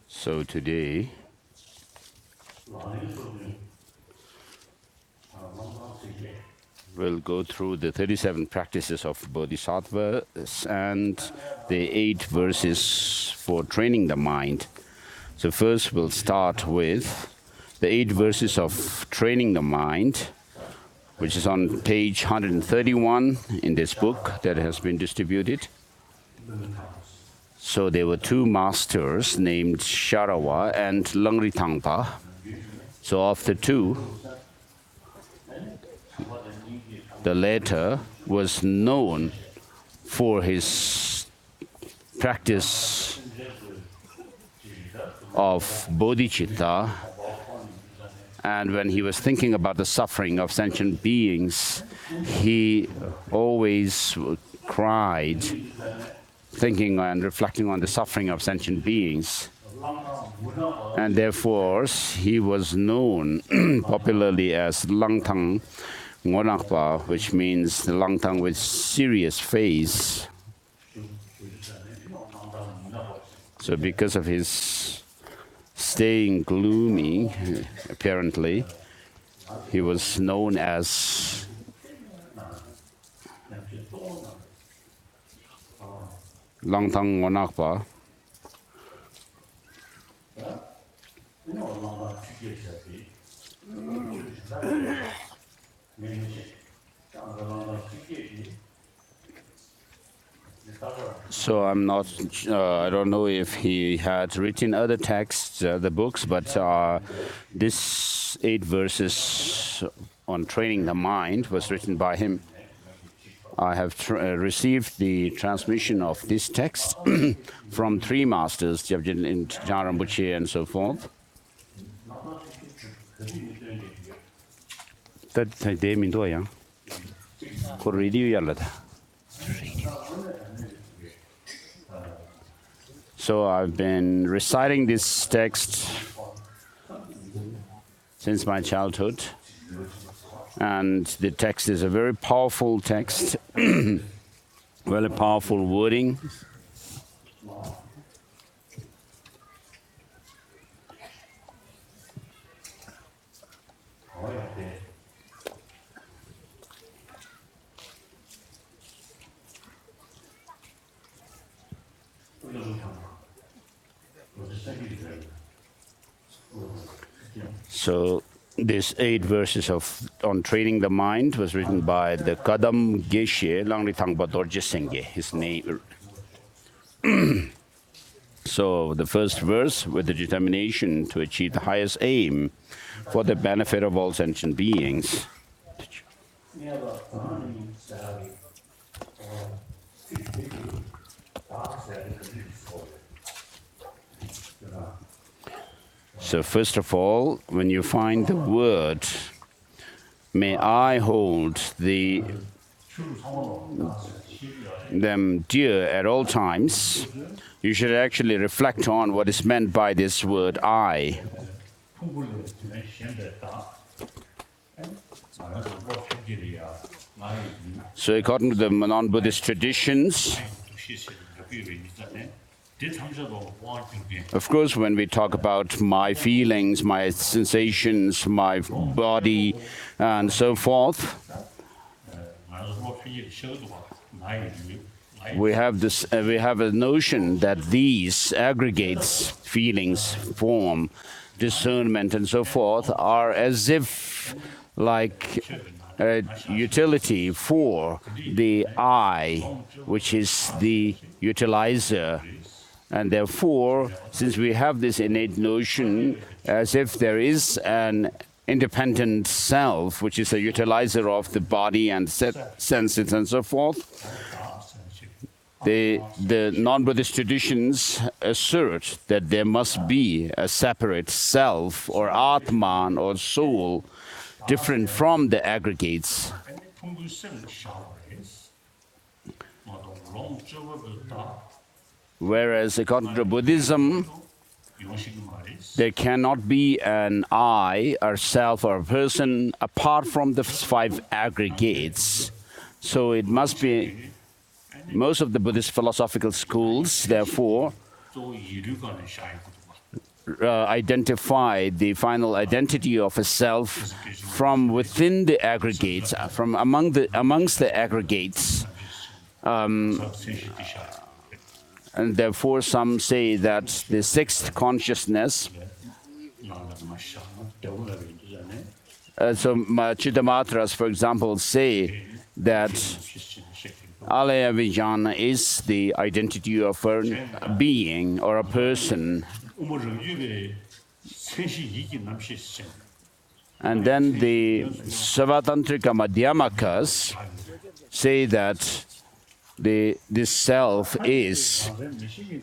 So today, we'll go through the 37 practices of Bodhisattvas and the 8 verses for training the mind. So first we'll start with the 8 verses of training the mind, which is on page 131 in this book that has been distributed. So there were 2 masters named Sharawa and Langritangpa. So of the 2, the latter was known for his practice of Bodhichitta, and when he was thinking about the suffering of sentient beings, he always cried, thinking and reflecting on the suffering of sentient beings. And therefore, he was known popularly as Langtang Ngonakpa, which means the Langtang with serious face. So because of his staying gloomy, apparently, he was known as Langtang Ngonakpa. So I don't know if he had written other texts, the books, but this 8 verses on training the mind was written by him. I have received the transmission of this text from 3 masters, Jabjin Rinpoche and so forth. So I've been reciting this text since my childhood, and the text is a very powerful text, very powerful wording. So these 8 verses on training the mind was written by the Kadam Geshe Langritangpa Dorje Sengye, his name. So the first verse, with the determination to achieve the highest aim for the benefit of all sentient beings. So first of all, when you find the word, may I hold them dear at all times, you should actually reflect on what is meant by this word I. So according to the non-Buddhist traditions, of course, when we talk about my feelings, my sensations, my body, and so forth, we have a notion that these aggregates, feelings, form, discernment, and so forth, are as if like a utility for the I, which is the utilizer. And therefore, since we have this innate notion as if there is an independent self, which is a utilizer of the body and senses and so forth, the non-Buddhist traditions assert that there must be a separate self or Atman or soul different from the aggregates. Whereas according to Buddhism, there cannot be an I, or self, or a person apart from the 5 aggregates. So it must be Most of the Buddhist philosophical schools, therefore, identify the final identity of a self from within the aggregates, from amongst the aggregates. And therefore, some say that the sixth consciousness. So Chittamatras, for example, say that Alaya Vijnana is the identity of a being or a person. And then the Savatantrika Madhyamakas say that this self is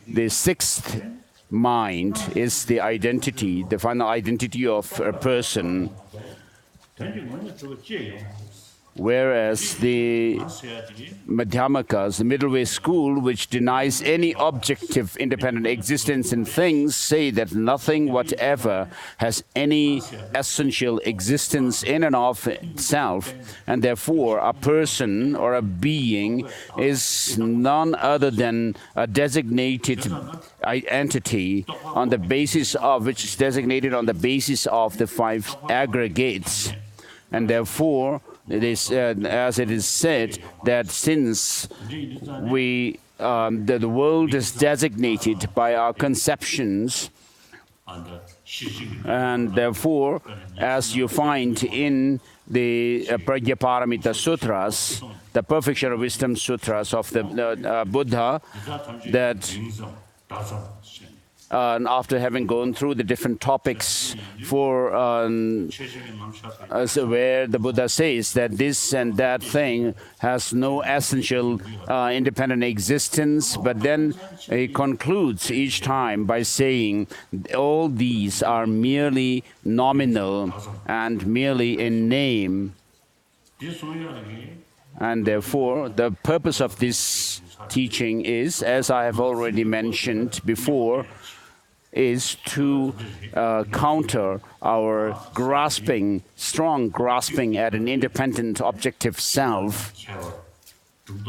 the sixth mind, is the identity, the final identity of a person. Whereas the Madhyamakas, the middle way school, which denies any objective independent existence in things, say that nothing whatever has any essential existence in and of itself, and therefore a person or a being is none other than a designated entity on the basis of which is designated on the basis of the five aggregates. And therefore, it is, as it is said, that since the world is designated by our conceptions, and therefore, as you find in the Prajnaparamita Sutras, the Perfection of Wisdom Sutras of the Buddha, that after having gone through the different topics for where the Buddha says that this and that thing has no essential independent existence, but then he concludes each time by saying all these are merely nominal and merely in name. And therefore, the purpose of this teaching is, as I have already mentioned before, is to counter our grasping, strong grasping at an independent objective self.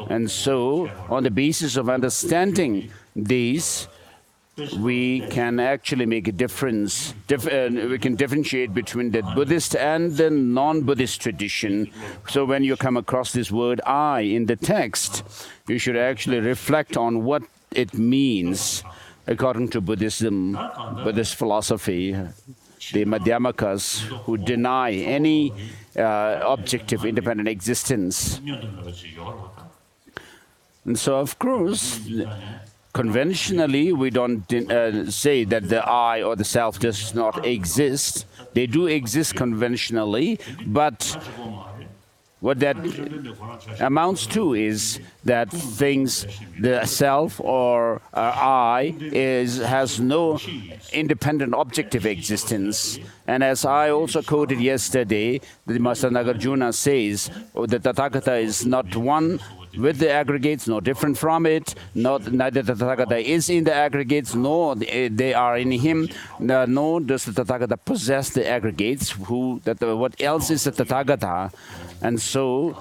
And so, on the basis of understanding these, we can actually make a difference. We can differentiate between the Buddhist and the non-Buddhist tradition. So when you come across this word I in the text, you should actually reflect on what it means. According to Buddhism, Buddhist philosophy, the Madhyamakas who deny any objective independent existence. And so, of course, conventionally, we don't say that the I or the self does not exist. They do exist conventionally, but what that amounts to is that things, the self or I, has no independent objective existence. And as I also quoted yesterday, the Master Nagarjuna says, the Tathagata is not one with the aggregates, no different from it. Neither the Tathagata is in the aggregates, nor they are in him. Nor does the Tathagata possess the aggregates. What else is the Tathagata? And so,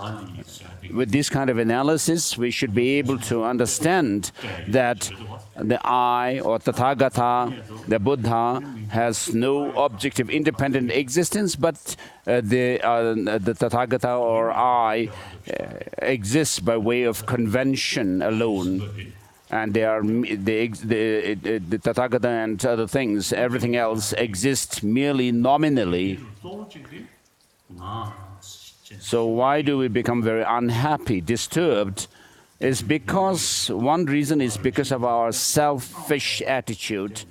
with this kind of analysis, we should be able to understand that the I or Tathagata, the Buddha, has no objective independent existence, but the Tathagata or I exists by way of convention alone. And they are the Tathagata and other things, everything else exists merely nominally. So why do we become very unhappy, disturbed? Is because one reason is because of our selfish attitude.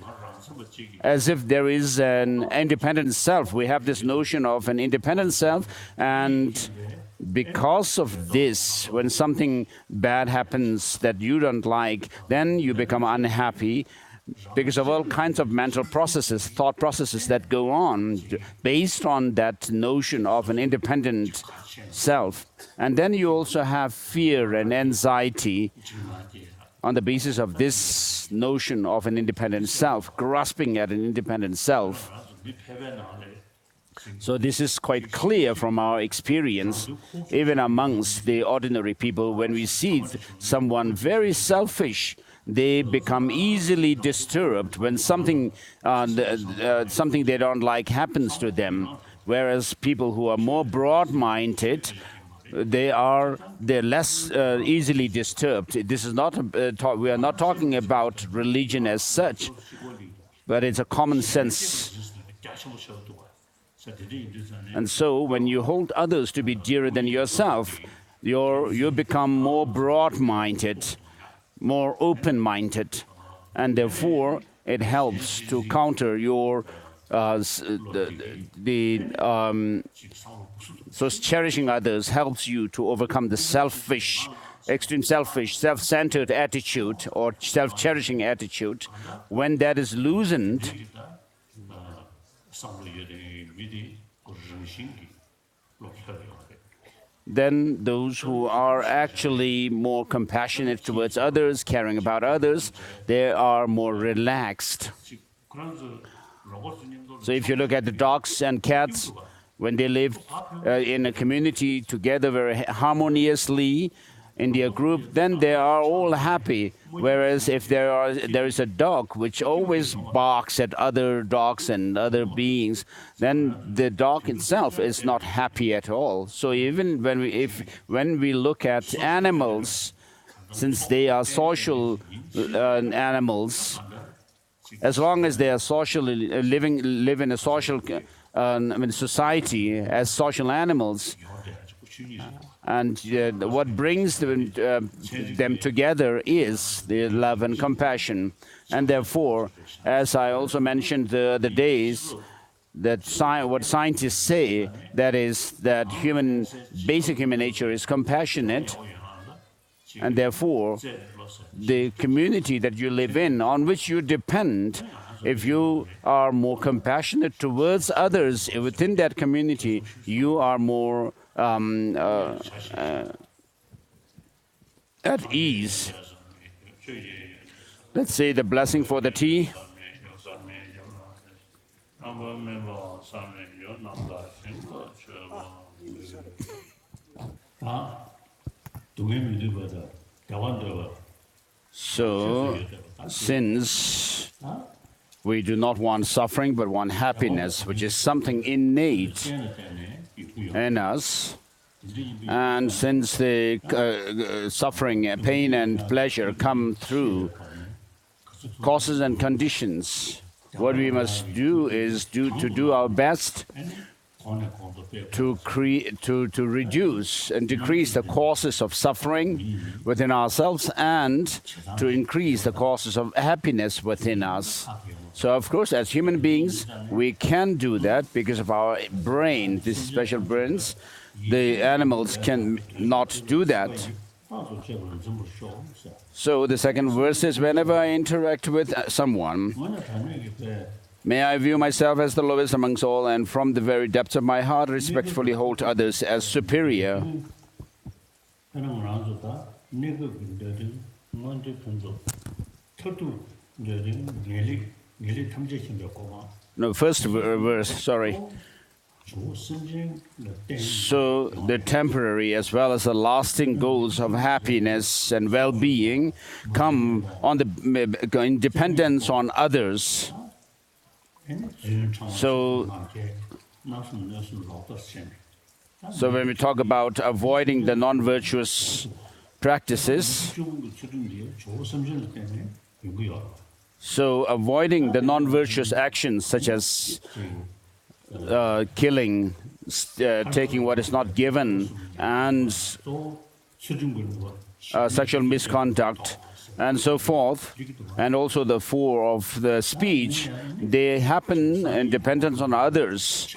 As if there is an independent self. We have this notion of an independent self, and because of this, when something bad happens that you don't like, then you become unhappy because of all kinds of mental processes, thought processes that go on based on that notion of an independent self. And then you also have fear and anxiety on the basis of this notion of an independent self, grasping at an independent self. So this is quite clear from our experience, even amongst the ordinary people. When we see someone very selfish, they become easily disturbed when something they don't like happens to them. Whereas people who are more broad-minded, they're less easily disturbed. This is not we are not talking about religion as such, but it's a common sense. And so when you hold others to be dearer than yourself, you become more broad-minded, more open-minded, and therefore it helps to counter your so cherishing others helps you to overcome the selfish, extreme selfish, self-centered attitude or self-cherishing attitude. When that is loosened, then those who are actually more compassionate towards others, caring about others, they are more relaxed. So if you look at the dogs and cats, when they live in a community together very harmoniously in their group, then they are all happy. Whereas if there is a dog which always barks at other dogs and other beings, then the dog itself is not happy at all. So even when we look at animals, since they are social animals, as long as they are socially live in a social society as social animals, and what brings them together is the love and compassion. And therefore, as I also mentioned the other days, that what scientists say, that is that basic human nature is compassionate, and therefore the community that you live in, on which you depend, if you are more compassionate towards others within that community, you are more at ease. Let's say the blessing for the tea. So, since we do not want suffering but want happiness, which is something innate in us, and since the suffering, pain and pleasure come through causes and conditions, what we must do is to do our best to reduce and decrease the causes of suffering within ourselves and to increase the causes of happiness within us. So, of course, as human beings, we can do that because of our brain, these special brains. The animals can not do that. So the second verse is, whenever I interact with someone, may I view myself as the lowest amongst all, and from the very depths of my heart respectfully hold others as superior. No, first verse, sorry. So the temporary as well as the lasting goals of happiness and well-being come on in dependence on others. So when we talk about avoiding the non-virtuous practices, so avoiding the non-virtuous actions such as killing, taking what is not given, and sexual misconduct, and so forth, and also the four of the speech, they happen in dependence on others.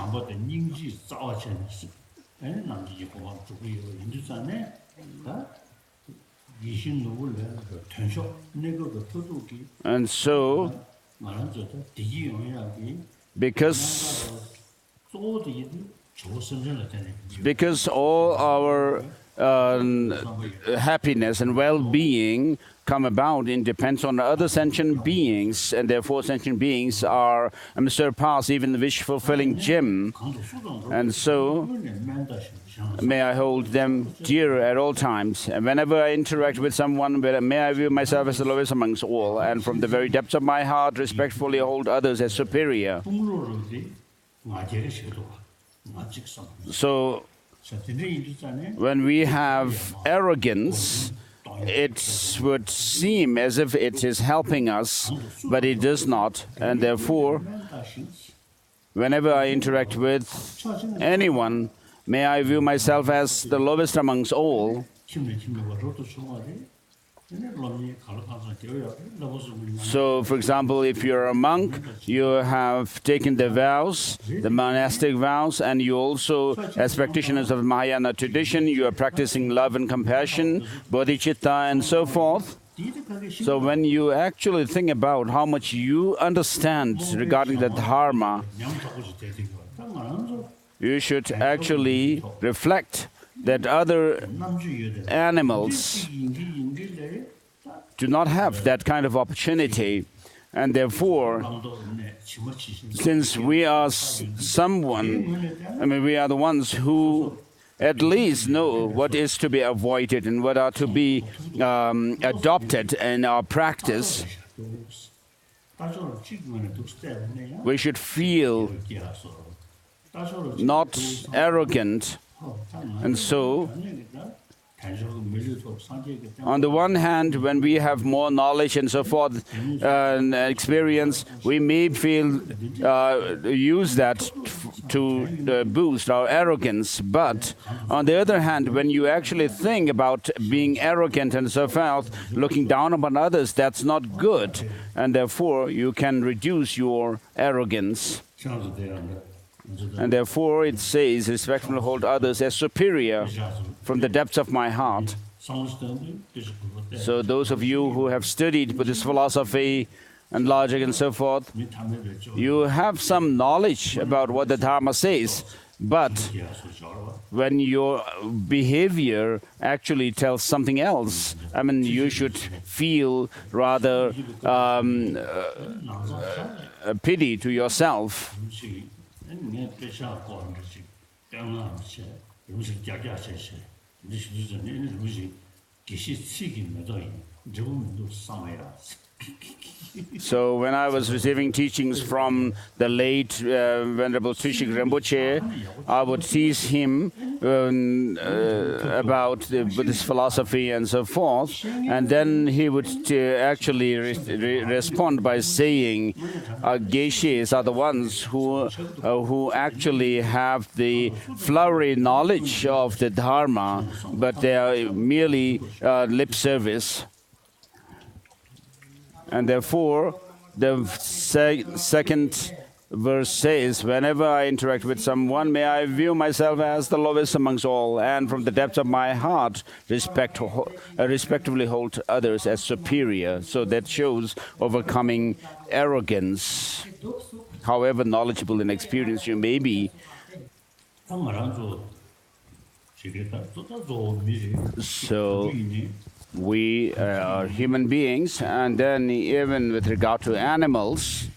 And so, because all our happiness and well-being come about, it depends on other sentient beings, and therefore sentient beings are surpass even the wish-fulfilling gem. And so may I hold them dear at all times. And whenever I interact with someone, may I view myself as the lowest amongst all, and from the very depths of my heart, respectfully hold others as superior. So, when we have arrogance, it would seem as if it is helping us, but it does not. And therefore, whenever I interact with anyone, may I view myself as the lowest amongst all. So, for example, if you're a monk, you have taken the vows, the monastic vows, and you also, as practitioners of Mahayana tradition, you are practicing love and compassion, Bodhichitta, and so forth. So when you actually think about how much you understand regarding the Dharma, you should actually reflect that other animals do not have that kind of opportunity. And therefore, since we are we are the ones who at least know what is to be avoided and what are to be adopted in our practice, we should feel not arrogant. And so, on the one hand, when we have more knowledge and so forth and experience, we may use that to boost our arrogance. But on the other hand, when you actually think about being arrogant and so forth, looking down upon others, that's not good. And therefore, you can reduce your arrogance. And therefore, it says, respectfully hold others as superior from the depths of my heart. So those of you who have studied Buddhist philosophy and logic and so forth, you have some knowledge about what the Dharma says. But when your behavior actually tells something else, you should feel rather pity to yourself. So when I was receiving teachings from the late Venerable Trishik Rinpoche, I would tease him about the Buddhist philosophy and so forth, and then he would actually respond by saying, Geshes are the ones who actually have the flowery knowledge of the Dharma, but they are merely lip service. And therefore, the second verse says, whenever I interact with someone, may I view myself as the lowest amongst all, and from the depths of my heart, respectively hold others as superior. So that shows overcoming arrogance, however knowledgeable and experienced you may be. So we are human beings, and then even with regard to animals,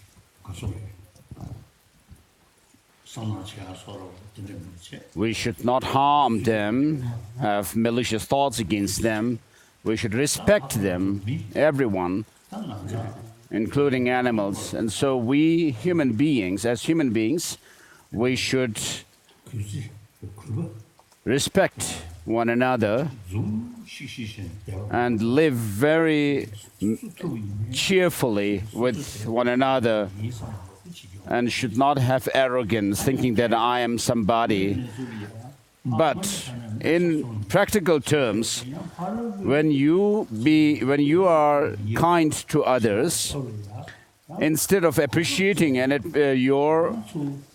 we should not harm them, have malicious thoughts against them. We should respect them, everyone, including animals. And so we human beings, as human beings, we should respect one another and live very cheerfully with one another, and should not have arrogance, thinking that I am somebody. But in practical terms, when you are kind to others, instead of appreciating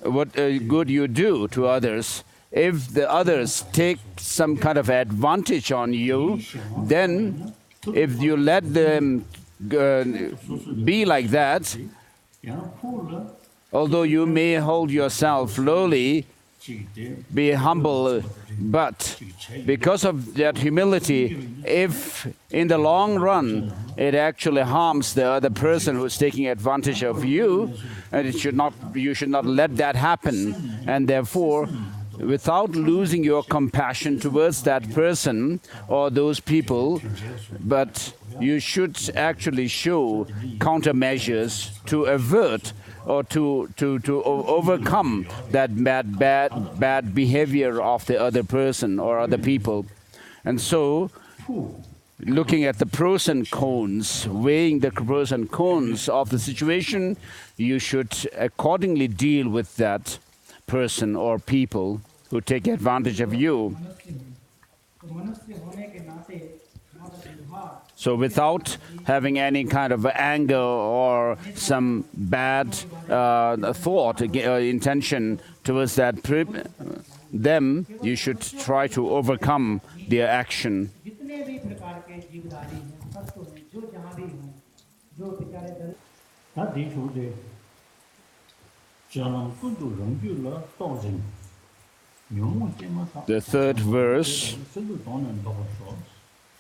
what good you do to others, if the others take some kind of advantage on you, then if you let them be like that, although you may hold yourself lowly, be humble, but because of that humility, if in the long run it actually harms the other person who's taking advantage of you, and you should not let that happen, and therefore, without losing your compassion towards that person or those people, but you should actually show countermeasures to avert or to overcome that bad behavior of the other person or other people. And so, looking at the pros and cons, weighing the pros and cons of the situation, you should accordingly deal with that person or people who take advantage of you. So without having any kind of anger or some bad thought, intention towards them, you should try to overcome their action. The third verse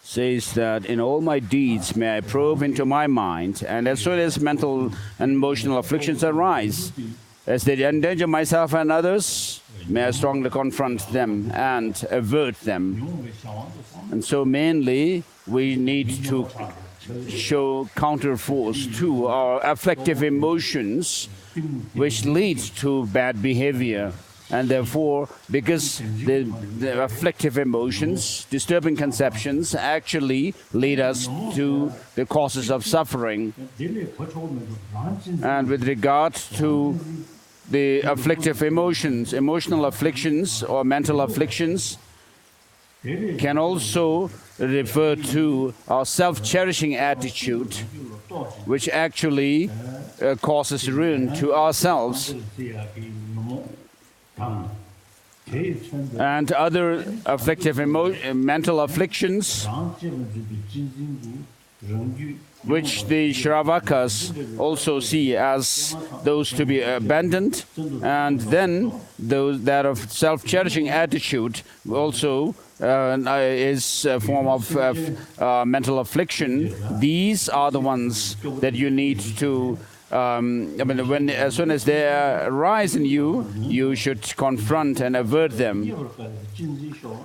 says that in all my deeds may I probe into my mind, and as soon as mental and emotional afflictions arise, as they endanger myself and others, may I strongly confront them and avert them. And so mainly we need to show counterforce to our afflictive emotions which lead to bad behavior. And therefore, because the afflictive emotions, disturbing conceptions, actually lead us to the causes of suffering. And with regard to the afflictive emotions, emotional afflictions or mental afflictions can also refer to our self-cherishing attitude, which actually causes ruin to ourselves. And other afflictive mental afflictions, which the Shravakas also see as those to be abandoned, and then that of self-cherishing attitude also is a form of mental affliction. These are the ones that you need to as soon as they arise in you, you should confront and avert them.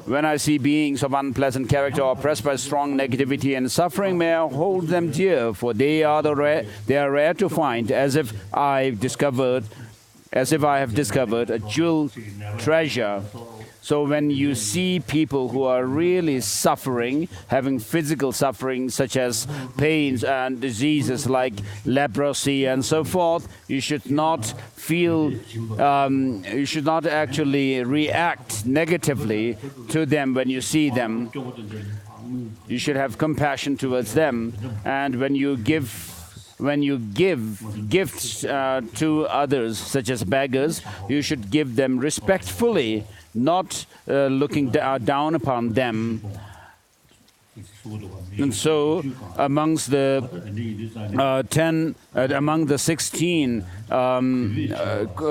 When I see beings of unpleasant character oppressed by strong negativity and suffering, may I hold them dear, for they are rare to find, as if I have discovered a jewel treasure. So when you see people who are really suffering, having physical suffering such as pains and diseases like leprosy and so forth, you should not actually react negatively to them when you see them. You should have compassion towards them, and when you give gifts to others, such as beggars, you should give them respectfully, not looking down upon them. And so, amongst the 16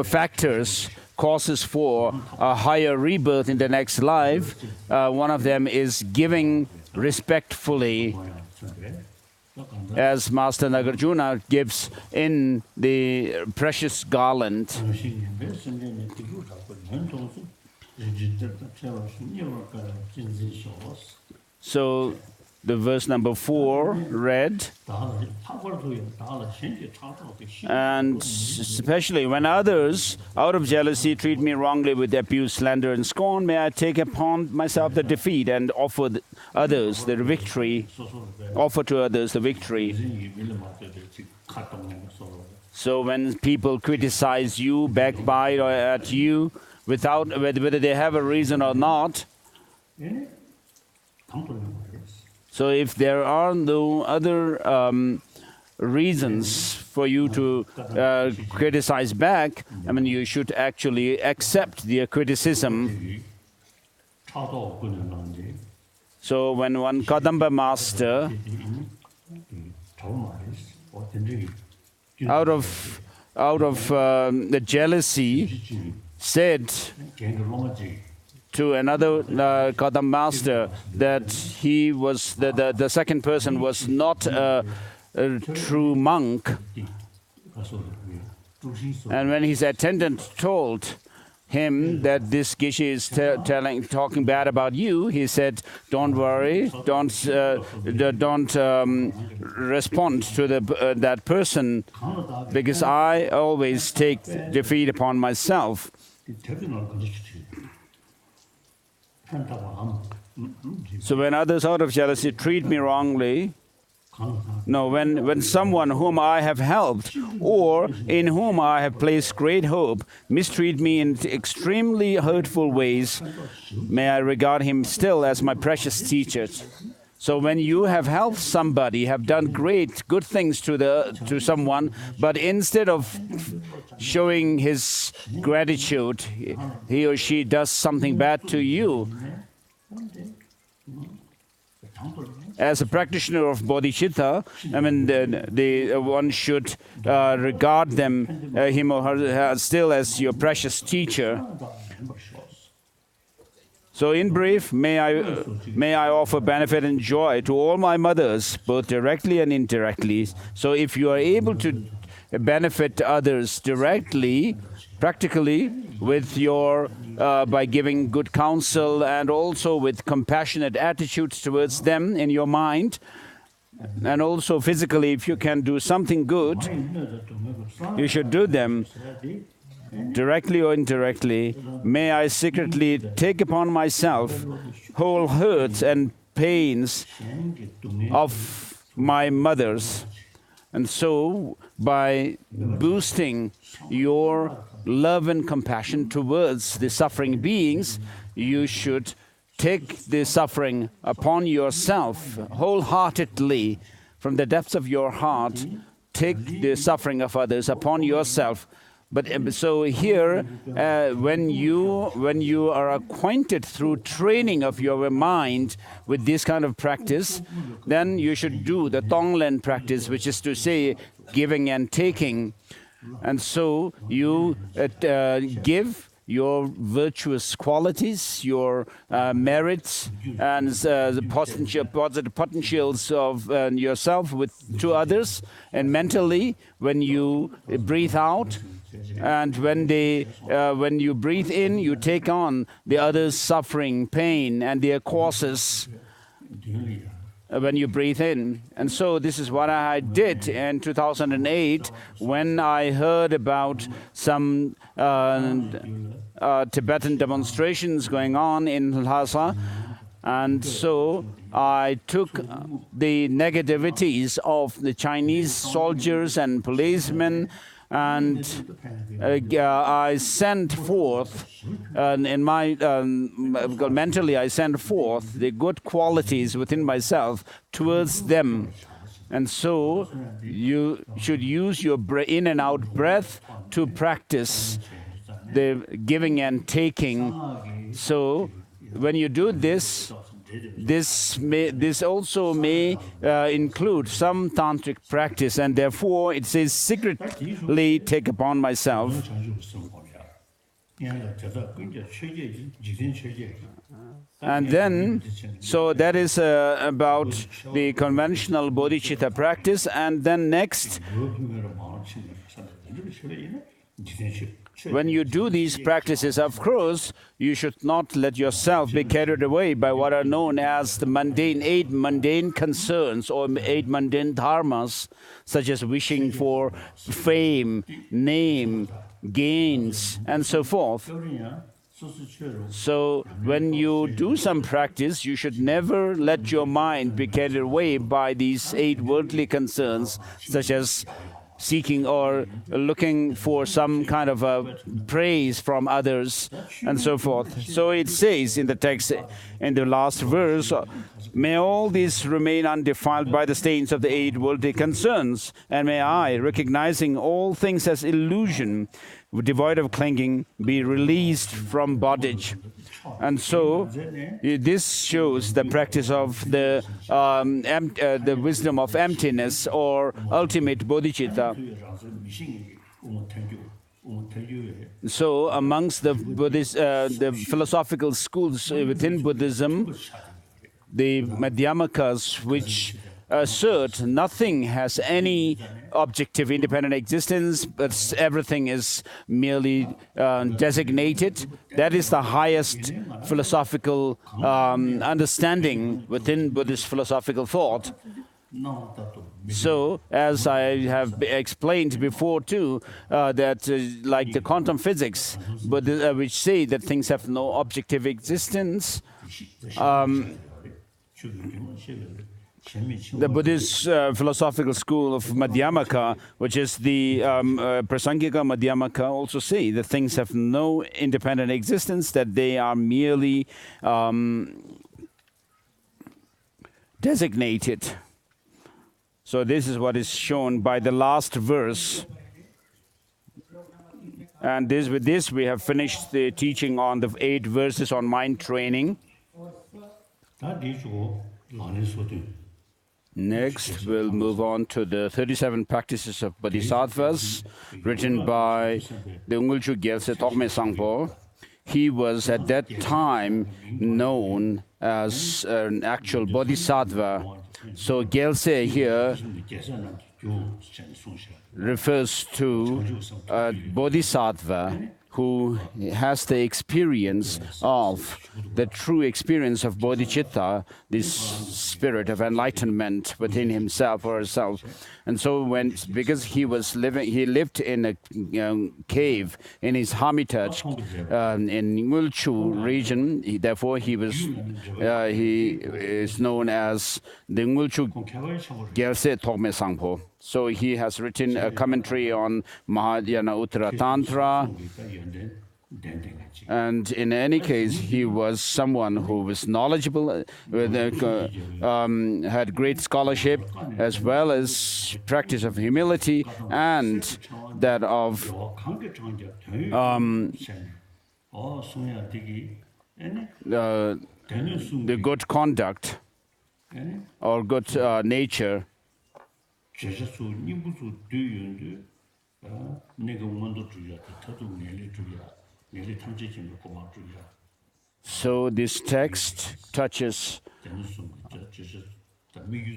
factors, causes for a higher rebirth in the next life, one of them is giving respectfully, as Master Nagarjuna gives in the precious garland. So, the verse number 4 read, and especially when others, out of jealousy, treat me wrongly with abuse, slander, and scorn, may I take upon myself the defeat and offer to others the victory. So when people criticize you, backbite at you, whether they have a reason or not, so if there are no other reasons for you to criticize back, you should actually accept their criticism. So when one Kadamba master, out of the jealousy, said to another Kadam master that he was the second person was not a true monk. And when his attendant told him that this Geshe is talking bad about you, he said, "Don't worry, don't respond to that person, because I always take defeat upon myself." So when others out of jealousy treat me wrongly, no, when someone whom I have helped or in whom I have placed great hope mistreat me in extremely hurtful ways, may I regard him still as my precious teacher. So when you have helped somebody, have done good things to someone, but instead of showing his gratitude, he or she does something bad to you, as a practitioner of Bodhichitta, I mean, one should regard him or her still as your precious teacher. So in brief, may I offer benefit and joy to all my mothers, both directly and indirectly. So if you are able to benefit others directly, practically, with your by giving good counsel and also with compassionate attitudes towards them in your mind, and also physically, if you can do something good, you should do them directly or indirectly. May I secretly take upon myself whole hurts and pains of my mothers. And so, by boosting your love and compassion towards the suffering beings, you should take the suffering upon yourself wholeheartedly from the depths of your heart. Take the suffering of others upon yourself. But so here, when you are acquainted through training of your mind with this kind of practice, then you should do the Tonglen practice, which is to say, giving and taking. And so you give your virtuous qualities, your merits, and the positive potentials of yourself to others, and mentally, when you breathe out, and when you breathe in, you take on the others' suffering, pain, and their causes when you breathe in. And so this is what I did in 2008 when I heard about some Tibetan demonstrations going on in Lhasa. And so I took the negativities of the Chinese soldiers and policemen, and I sent forth, mentally I sent forth the good qualities within myself towards them. And so you should use your in and out breath to practice the giving and taking. So when you do this, this also may include some tantric practice, and therefore it says secretly take upon myself. And then, so that is about the conventional bodhicitta practice. And then next, when you do these practices, of course, you should not let yourself be carried away by what are known as the eight mundane concerns or eight mundane dharmas, such as wishing for fame, name, gains, and so forth. So when you do some practice, you should never let your mind be carried away by these eight worldly concerns, such as seeking or looking for some kind of praise from others and so forth. So it says in the text, in the last verse, may all these remain undefiled by the stains of the eight worldly concerns, and may I, recognizing all things as illusion, devoid of clinging, be released from bondage. And so this shows the practice of the wisdom of emptiness or ultimate bodhicitta. So amongst the Buddhist, the philosophical schools within Buddhism, the Madhyamakas, which assert nothing has any objective independent existence, but everything is merely designated. That is the highest philosophical understanding within Buddhist philosophical thought. So, as I have explained before too, that like the quantum physics, which say that things have no objective existence, the Buddhist philosophical school of Madhyamaka, which is the Prasangika Madhyamaka, also say that things have no independent existence, that they are merely designated. So this is what is shown by the last verse. And with this we have finished the teaching on the 8 verses on mind training. Next, we'll move on to the 37 practices of Bodhisattvas, written by the Ngulchu Gyaltse Tokme Sangpo. He was at that time known as an actual Bodhisattva. So Gyaltse here refers to a Bodhisattva who has the experience of the true experience of Bodhichitta, this spirit of enlightenment within himself or herself. And so because he lived in a cave in his hermitage in Ngulchu region, therefore he is known as the Ngulchu Gyaltse Tokme Sangpo. So he has written a commentary on Mahayana Uttara Tantra. And in any case, he was someone who was knowledgeable, had great scholarship, as well as practice of humility and that of the good conduct or good nature. So this text touches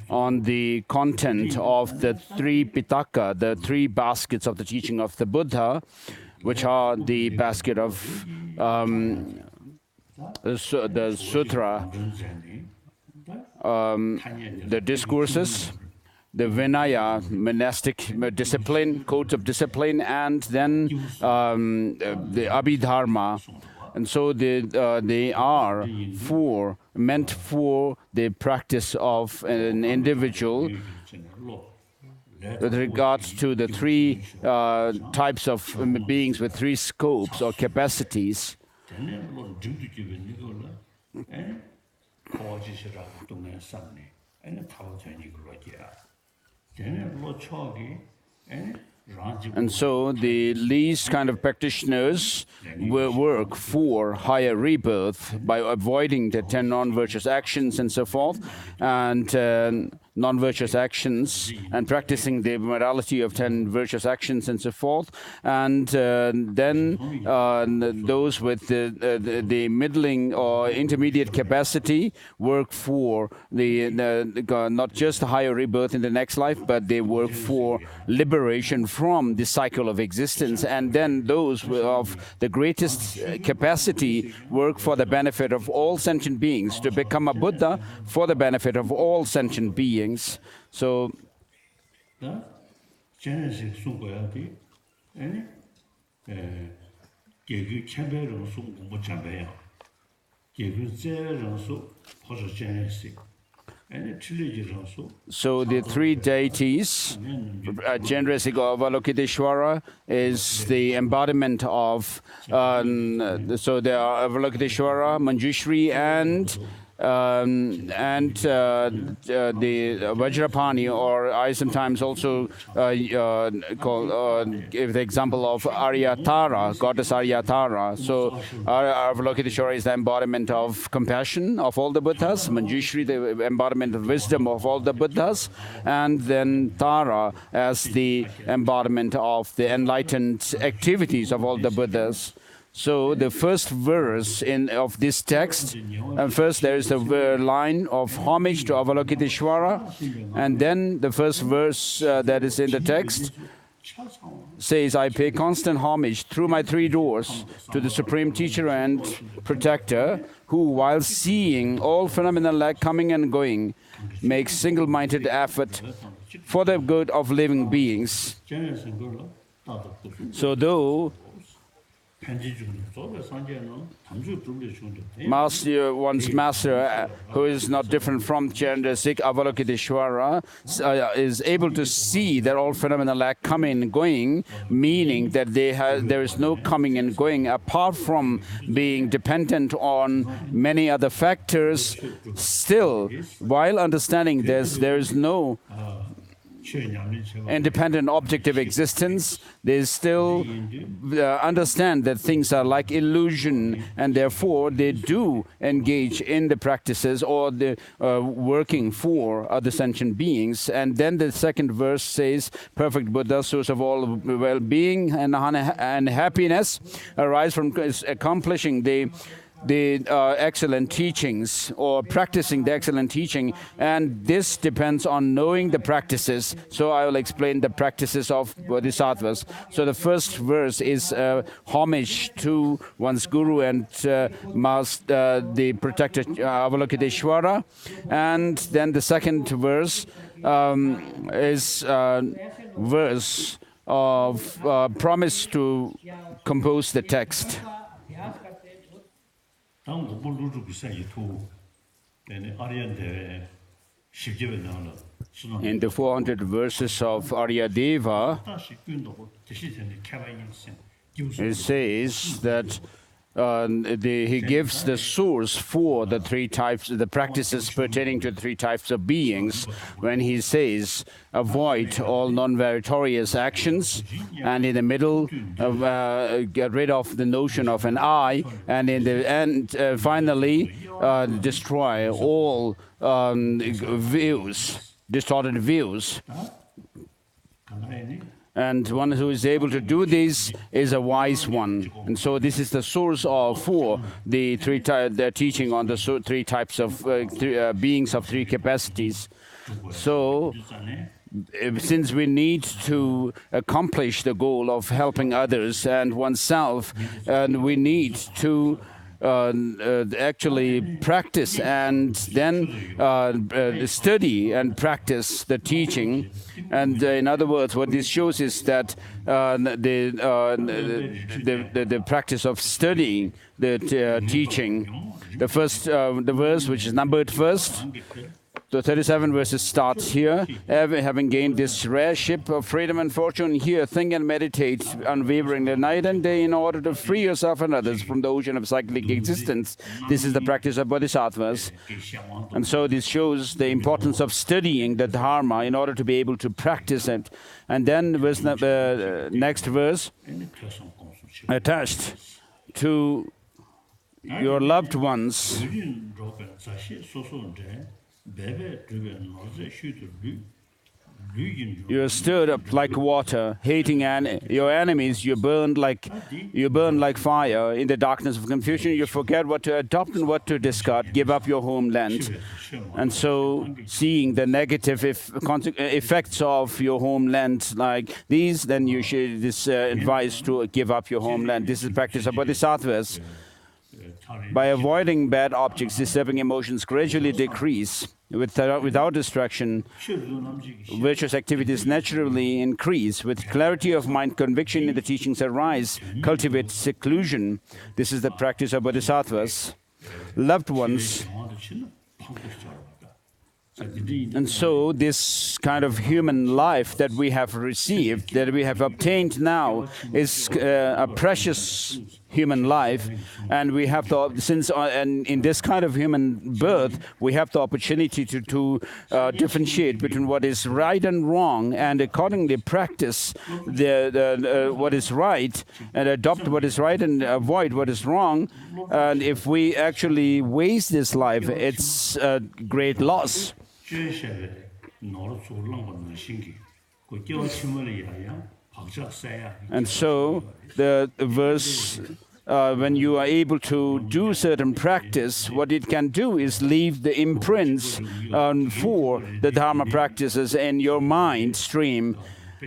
on the content of the 3 Pitaka, the 3 baskets of the teaching of the Buddha, which are the basket of the sutra, the discourses, the Vinaya, monastic discipline, codes of discipline, and then the Abhidharma. And so they are meant for the practice of an individual with regards to the 3 types of beings with 3 scopes or capacities. And so the least kind of practitioners will work for higher rebirth by avoiding the 10 non-virtuous actions and so forth, and non-virtuous actions, and practicing the morality of 10 virtuous actions and so forth. And then those with the middling or intermediate capacity work for not just the higher rebirth in the next life, but they work for liberation from the cycle of existence. And then those of the greatest capacity work for the benefit of all sentient beings, to become a Buddha for the benefit of all sentient beings. So so the 3 deities, Jendrasika Avalokiteshvara is the embodiment of, so there are Avalokiteshvara, Manjushri, and the Vajrapani, or I sometimes also give the example of Aryatara, goddess Aryatara. So Avalokiteshvara is the embodiment of compassion of all the Buddhas, Manjushri the embodiment of wisdom of all the Buddhas, and then Tara as the embodiment of the enlightened activities of all the Buddhas. So the first verse of this text, first there is the line of homage to Avalokiteshvara, and then the first verse that is in the text says, I pay constant homage through my three doors to the Supreme Teacher and Protector, who, while seeing all phenomena like coming and going, makes single-minded effort for the good of living beings. So though one's master, who is not different from Chandasik Avalokiteshvara, is able to see that all phenomena lack coming and going, meaning that there is no coming and going apart from being dependent on many other factors. Still, while understanding this, there is no independent objective existence, they still understand that things are like illusion, and therefore they do engage in the practices or the working for other sentient beings. And then the second verse says, perfect Buddha, source of all well-being and happiness, arise from accomplishing the excellent teachings or practicing the excellent teaching, and this depends on knowing the practices. So I will explain the practices of Bodhisattvas. So the first verse is homage to one's guru and the protector Avalokiteshvara, and then the second verse is verse of promise to compose the text. In the 400 verses of Aryadeva, it says that he gives the source for the three types, the practices pertaining to three types of beings, when he says, avoid all non-meritorious actions, and in the middle, get rid of the notion of an I, and in the end, finally, destroy all distorted views. And one who is able to do this is a wise one. And so this is the source for the teaching on the three types of beings of three capacities. So since we need to accomplish the goal of helping others and oneself, and we need to actually practice and then study and practice the teaching. And in other words, what this shows is that the practice of studying the teaching, the verse which is numbered first. So 37 verses starts here. Having gained this rare ship of freedom and fortune, here think and meditate unwaveringly night and day in order to free yourself and others from the ocean of cyclic existence. This is the practice of Bodhisattvas. And so this shows the importance of studying the Dharma in order to be able to practice it. And then next verse, attached to your loved ones, you are stirred up like water, hating your enemies. You burn like fire in the darkness of confusion. You forget what to adopt and what to discard. Give up your homeland. And so, seeing the negative effects of your homeland like these, then you should advise to give up your homeland. This is the practice of Bodhisattvas. By avoiding bad objects, disturbing emotions gradually decrease. Without distraction, virtuous activities naturally increase. With clarity of mind, conviction in the teachings arise. Cultivate seclusion. This is the practice of Bodhisattvas. Loved ones. And so this kind of human life that we have received, that we have obtained now, is a precious human life, and we have the and in this kind of human birth, we have the opportunity to differentiate between what is right and wrong, and accordingly practice what is right, and adopt what is right and avoid what is wrong. And if we actually waste this life, it's a great loss. And so the verse, when you are able to do certain practice, what it can do is leave the imprints for the Dharma practices in your mind stream,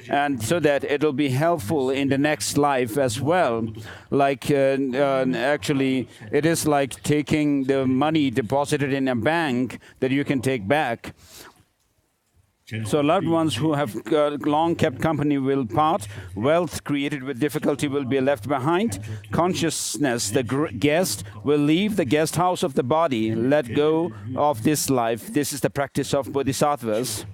and so that it'll be helpful in the next life as well. Like actually, it is like taking the money deposited in a bank that you can take back. So loved ones who have long kept company will part. Wealth created with difficulty will be left behind. Consciousness, the guest, will leave the guest house of the body, let go of this life. This is the practice of Bodhisattvas.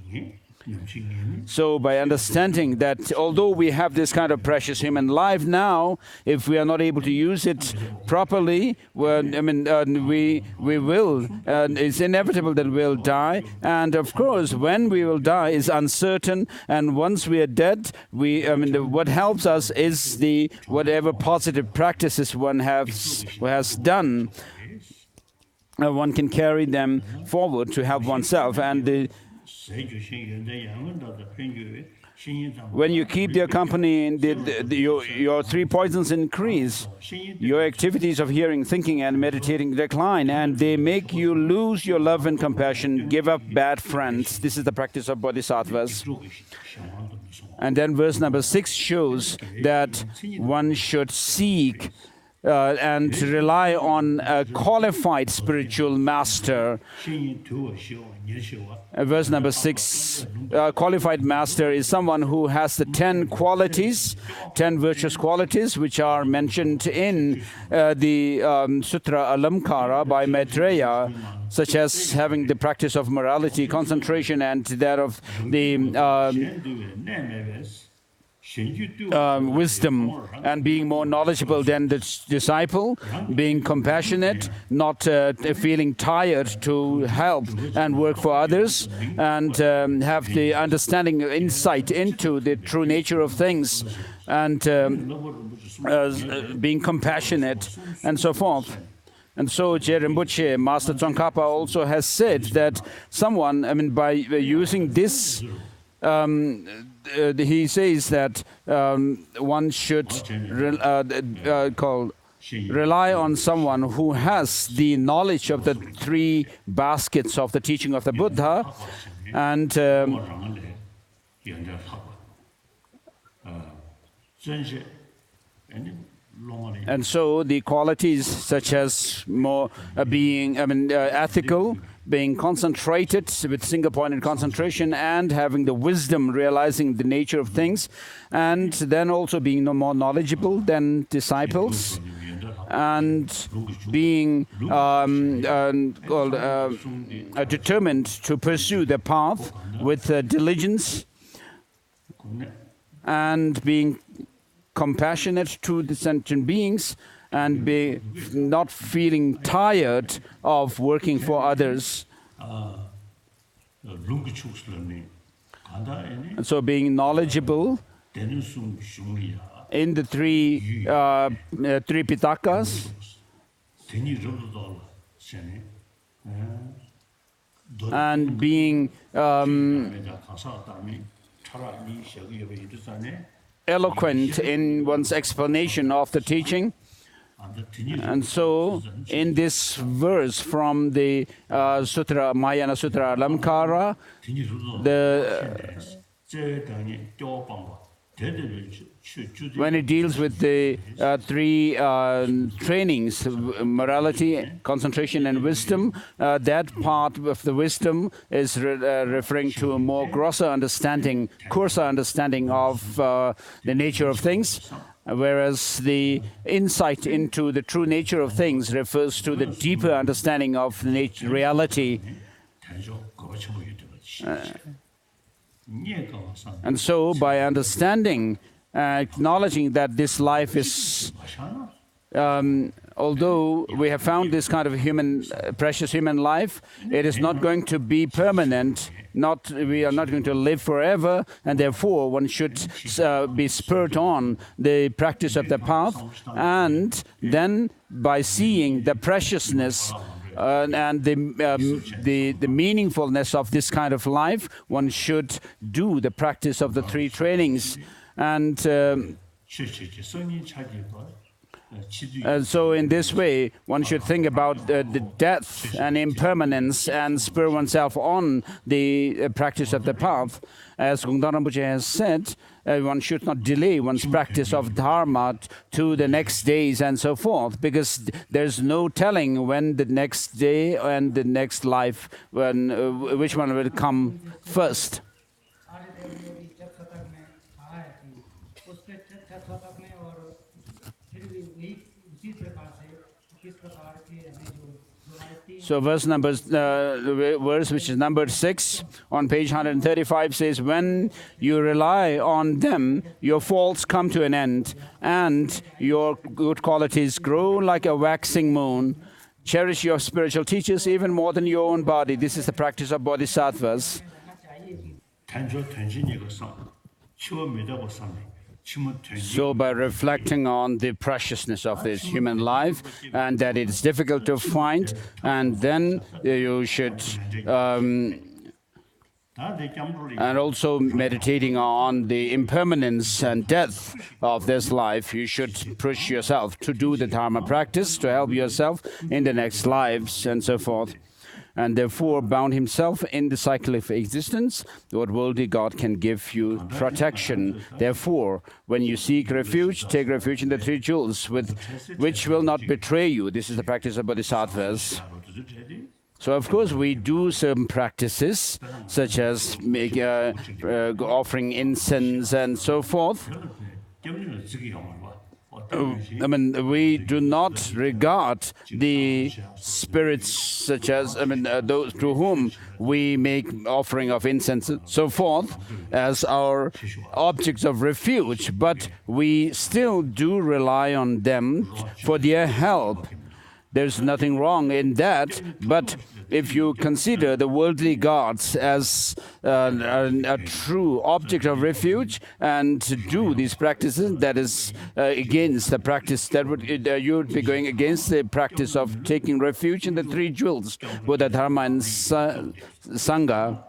So by understanding that although we have this kind of precious human life now, if we are not able to use it properly, well, we will. It's inevitable that we'll die. And of course, when we will die is uncertain. And once we are dead, what helps us is whatever positive practices one has done. One can carry them forward to help oneself. And when you keep their company, your three poisons increase. Your activities of hearing, thinking, and meditating decline, and they make you lose your love and compassion, give up bad friends. This is the practice of Bodhisattvas. And then verse number 6 shows that one should seek and rely on a qualified spiritual master. Verse number 6, qualified master is someone who has the 10 qualities, 10 virtuous qualities, which are mentioned in the Sutra Alamkara by Maitreya, such as having the practice of morality, concentration, and that of the wisdom, and being more knowledgeable than the disciple, being compassionate, not feeling tired to help and work for others, and have the understanding, insight into the true nature of things, and being compassionate, and so forth. And so Je Rinpoche, Master Tsongkhapa, also has said that someone, by using this, he says that one should rely on someone who has the knowledge of the 3 baskets of the teaching of the Buddha, and so the qualities such as more being ethical, being concentrated with single-pointed concentration, and having the wisdom, realizing the nature of things, and then also being no more knowledgeable than disciples, and being determined to pursue the path with diligence, and being compassionate to the sentient beings, and be not feeling tired of working for others. And so being knowledgeable in the 3 Pitakas, and being eloquent in one's explanation of the teaching. And so, in this verse from the Mahayana Sutra Alamkara, when it deals with the 3 trainings, morality, concentration, and wisdom, that part of the wisdom is referring to a more coarser understanding of the nature of things, whereas the insight into the true nature of things refers to the deeper understanding of reality. And so by understanding, acknowledging that this life is although we have found this kind of precious human life, it is not going to be permanent. We are not going to live forever, and therefore one should be spurred on the practice of the path, and then by seeing the preciousness and the meaningfulness of this kind of life, one should do the practice of the three trainings. And so in this way, one should think about the death and impermanence and spur oneself on the practice of the path. As Gongdang Rinpoche has said, one should not delay one's practice of Dharma to the next days and so forth, because there's no telling when the next day and the next life, which one will come first. So verse which is number 6 on page 135 says, when you rely on them, your faults come to an end, and your good qualities grow like a waxing moon. Cherish your spiritual teachers even more than your own body. This is the practice of Bodhisattvas. So by reflecting on the preciousness of this human life and that it's difficult to find, and then you should and also meditating on the impermanence and death of this life, you should push yourself to do the Dharma practice to help yourself in the next lives and so forth. And therefore bound himself in the cycle of existence, what worldly God can give you protection. Therefore, when you seek refuge, take refuge in the three jewels, which will not betray you. This is the practice of Bodhisattvas. So, of course, we do some practices, such as offering incense and so forth. We do not regard the spirits such as, those to whom we make offering of incense and so forth as our objects of refuge, but we still do rely on them for their help. There's nothing wrong in that, but if you consider the worldly gods as a true object of refuge and to do these practices, that is against the practice, you would be going against the practice of taking refuge in the three jewels, Buddha, Dharma and Sangha.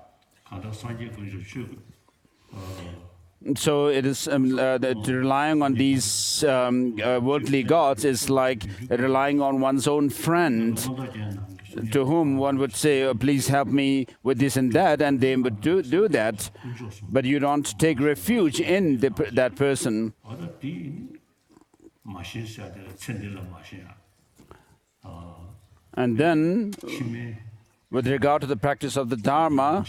So it is relying on these worldly gods is like relying on one's own friend, to whom one would say, oh, please help me with this and that, and they would do that. But you don't take refuge in that person. And then, with regard to the practice of the Dharma,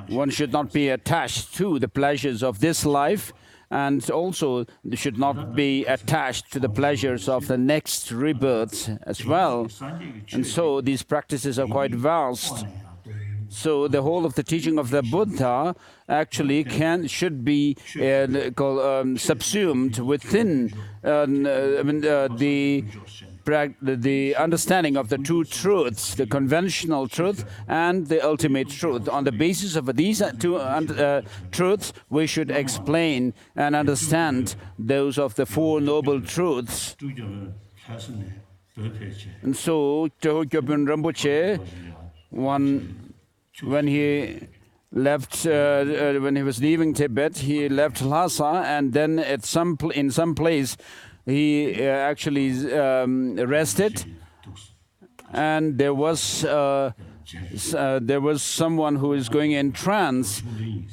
one should not be attached to the pleasures of this life, and also should not be attached to the pleasures of the next rebirth as well. And so these practices are quite vast. So the whole of the teaching of the Buddha actually should be subsumed within the understanding of the two truths, the conventional truth and the ultimate truth. On the basis of these two truths, we should explain and understand those of the Four Noble Truths. And so, Gyobun Rinpoche, when he left, when he was leaving Tibet, he left Lhasa, and then in some place he actually rested, and there was someone who is going in trance,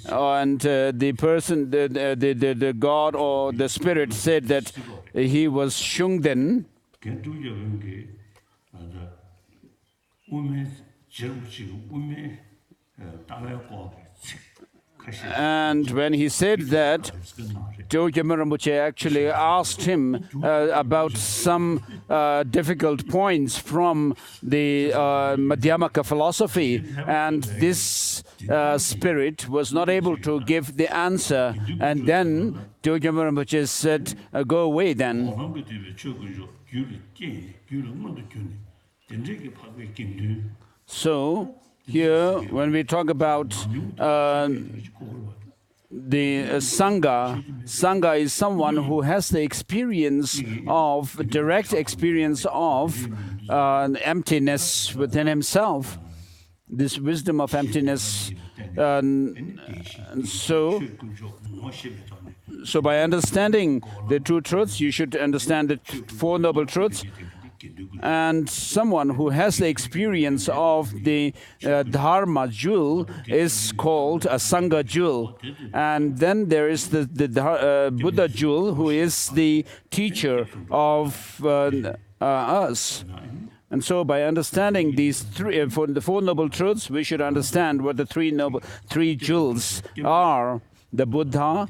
and the person, the god or the spirit said that he was Shungden. And when he said that, Dojima Rinpoche actually asked him about some difficult points from the Madhyamaka philosophy, and this spirit was not able to give the answer. And then Dojima Rinpoche said, go away then. So here, when we talk about the Sangha is someone who has the experience of, direct experience of emptiness within himself, this wisdom of emptiness. So by understanding the two truths, you should understand the Four Noble Truths. And someone who has the experience of the Dharma jewel is called a Sangha jewel. And then there is the Buddha jewel, who is the teacher of us. And so by understanding these for the Four Noble Truths, we should understand what the three jewels are. The Buddha,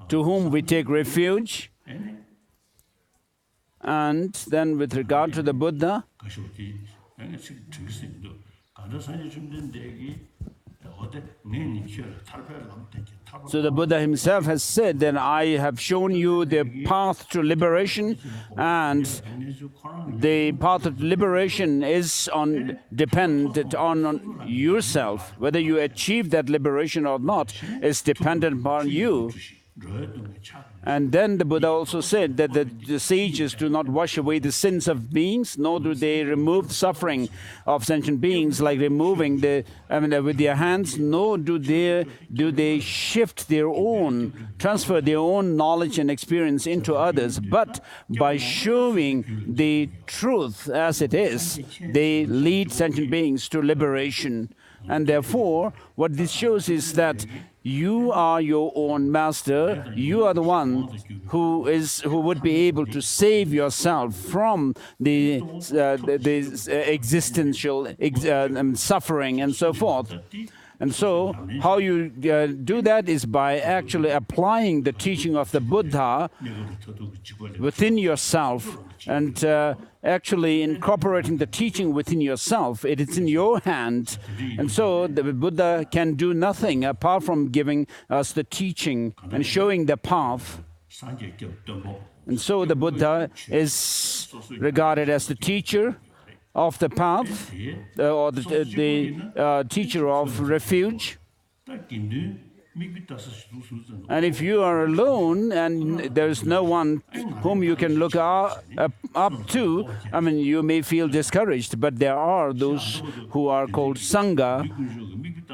to whom we take refuge. And then with regard to the Buddha, so the Buddha himself has said that I have shown you the path to liberation, and the path of liberation is dependent on yourself. Whether you achieve that liberation or not is dependent upon you. And then the Buddha also said that the sages do not wash away the sins of beings, nor do they remove the suffering of sentient beings like removing with their hands, nor do they shift their own, transfer their own knowledge and experience into others. But by showing the truth as it is, they lead sentient beings to liberation. And therefore, what this shows is that you are your own master. You are the one who would be able to save yourself from the existential suffering and so forth. And so, how you do that is by actually applying the teaching of the Buddha within yourself, and actually incorporating the teaching within yourself. It is in your hand. And so the Buddha can do nothing apart from giving us the teaching and showing the path. And so the Buddha is regarded as the teacher of the path, or the teacher of refuge. And if you are alone and there's no one whom you can look up to, you may feel discouraged. But there are those who are called Sangha,